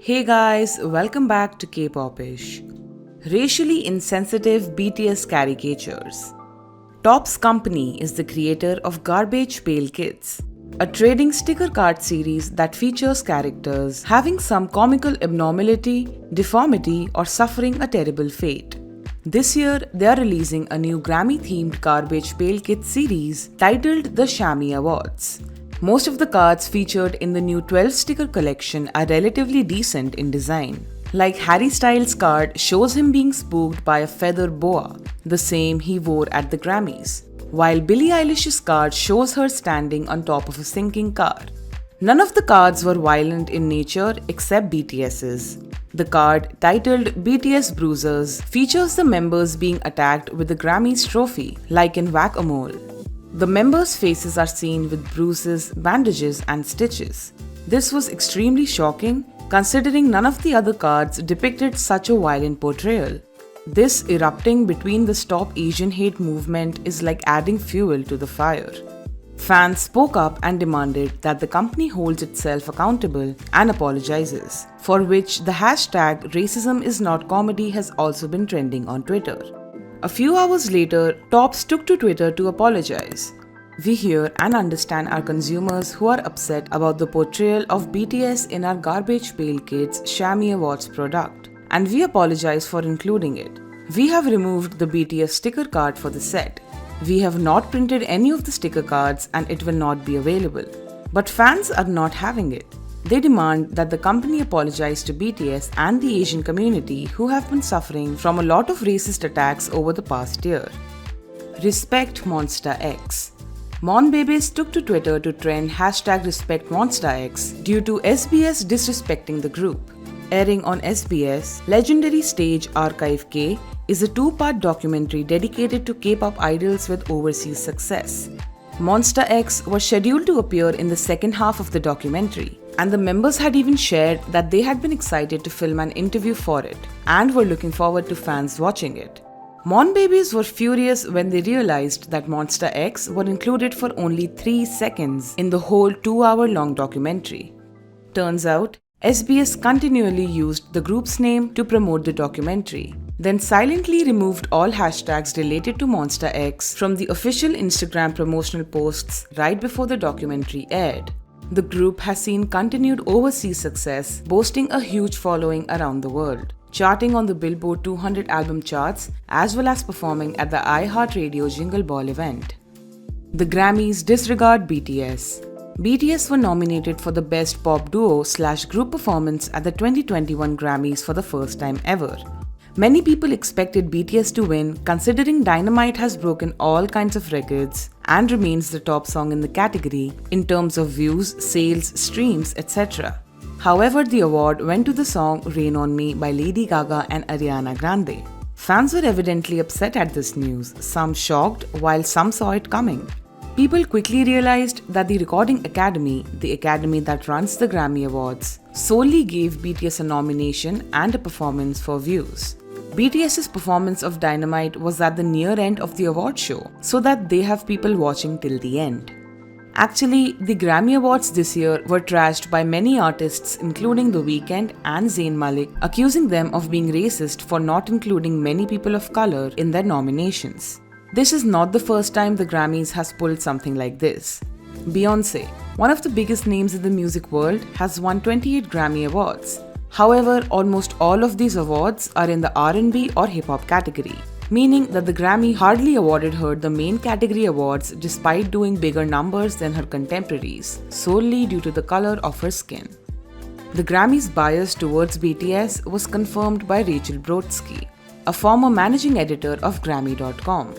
Hey guys, welcome back to K-pop-ish. Racially insensitive BTS caricatures. Top's company is the creator of Garbage Pail Kids, a trading sticker card series that features characters having some comical abnormality, deformity, or suffering a terrible fate. This year, they are releasing a new Grammy-themed Garbage Pail Kids series titled the Shammy Awards. Most of the cards featured in the new 12-sticker collection are relatively decent in design. Like Harry Styles' card shows him being spooked by a feather boa, the same he wore at the Grammys, while Billie Eilish's card shows her standing on top of a sinking car. None of the cards were violent in nature except BTS's. The card, titled BTS Bruisers, features the members being attacked with the Grammys trophy, like in Whack-A-Mole. The members' faces are seen with bruises, bandages, and stitches. This was extremely shocking, considering none of the other cards depicted such a violent portrayal. This erupting between the Stop Asian Hate movement is like adding fuel to the fire. Fans spoke up and demanded that the company holds itself accountable and apologizes, for which the hashtag racismisnotcomedy has also been trending on Twitter. A few hours later, Tops took to Twitter to apologize. We hear and understand our consumers who are upset about the portrayal of BTS in our Garbage Pail Kids Shammy Awards product, and we apologize for including it. We have removed the BTS sticker card for the set. We have not printed any of the sticker cards and it will not be available. But fans are not having it. They demand that the company apologize to BTS and the Asian community who have been suffering from a lot of racist attacks over the past year. Respect Monsta X. Mon Babies took to Twitter to trend hashtag Respect Monsta X due to SBS disrespecting the group. Airing on SBS, Legendary Stage Archive K is a two-part documentary dedicated to K-pop idols with overseas success. Monsta X was scheduled to appear in the second half of the documentary, and the members had even shared that they had been excited to film an interview for it and were looking forward to fans watching it. Mon Babies were furious when they realized that Monsta X were included for only 3 seconds in the whole 2-hour-long documentary. Turns out, SBS continually used the group's name to promote the documentary, then silently removed all hashtags related to Monsta X from the official Instagram promotional posts right before the documentary aired. The group has seen continued overseas success, boasting a huge following around the world, charting on the Billboard 200 album charts as well as performing at the iHeartRadio Jingle Ball event. The Grammys disregard BTS. BTS were nominated for the Best Pop Duo/Group Performance at the 2021 Grammys for the first time ever. Many people expected BTS to win, considering Dynamite has broken all kinds of records and remains the top song in the category in terms of views, sales, streams, etc. However, the award went to the song Rain on Me by Lady Gaga and Ariana Grande. Fans were evidently upset at this news, some shocked while some saw it coming. People quickly realized that the Recording Academy, the academy that runs the Grammy Awards, solely gave BTS a nomination and a performance for views. BTS's performance of Dynamite was at the near end of the award show, so that they have people watching till the end. Actually, the Grammy Awards this year were trashed by many artists including The Weeknd and Zayn Malik, accusing them of being racist for not including many people of color in their nominations. This is not the first time the Grammys has pulled something like this. Beyoncé, one of the biggest names in the music world, has won 28 Grammy Awards. However, almost all of these awards are in the R&B or hip-hop category, meaning that the Grammy hardly awarded her the main category awards despite doing bigger numbers than her contemporaries, solely due to the color of her skin. The Grammy's bias towards BTS was confirmed by Rachel Brodsky, a former managing editor of Grammy.com.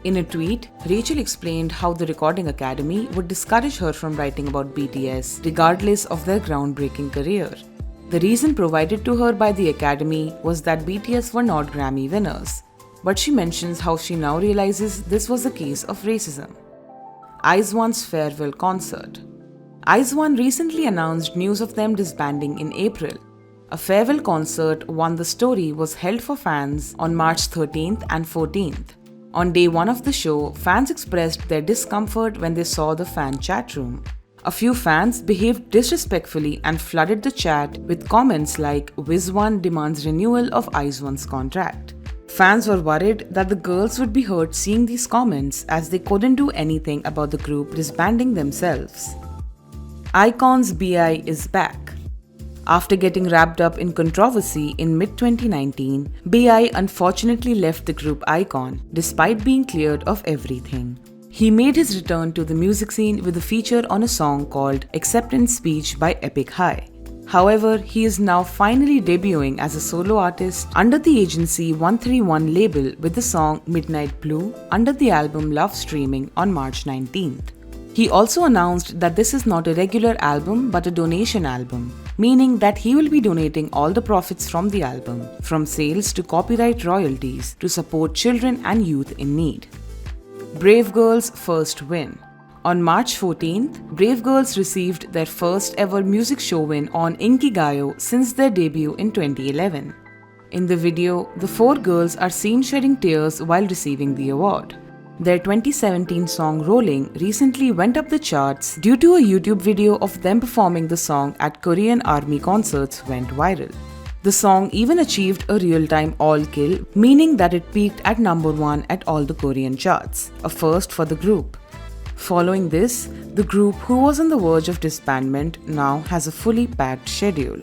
In a tweet, Rachel explained how the Recording Academy would discourage her from writing about BTS regardless of their groundbreaking career. The reason provided to her by the Academy was that BTS were not Grammy winners, but she mentions how she now realizes this was a case of racism. iZone's farewell concert. iZone recently announced news of them disbanding in April. A farewell concert, Won the Story, was held for fans on March 13th and 14th. On day one of the show, fans expressed their discomfort when they saw the fan chat room. A few fans behaved disrespectfully and flooded the chat with comments like "Wiz1 demands renewal of izone's contract." Fans were worried that the girls would be hurt seeing these comments as they couldn't do anything about the group disbanding themselves. iKON's BI is back. After getting wrapped up in controversy in mid-2019, BI unfortunately left the group iKON despite being cleared of everything. He made his return to the music scene with a feature on a song called Acceptance Speech by Epic High. However, he is now finally debuting as a solo artist under the agency 131 label with the song Midnight Blue under the album Love Streaming on March 19th. He also announced that this is not a regular album but a donation album, meaning that he will be donating all the profits from the album, from sales to copyright royalties, to support children and youth in need. Brave Girls' first win. On March 14th, Brave Girls received their first ever music show win on Inkigayo since their debut in 2011. In the video, the four girls are seen shedding tears while receiving the award. Their 2017 song Rolling recently went up the charts due to a YouTube video of them performing the song at Korean army concerts went viral. The song even achieved a real-time all-kill, meaning that it peaked at number 1 at all the Korean charts, a first for the group. Following this, the group, who was on the verge of disbandment, now has a fully packed schedule.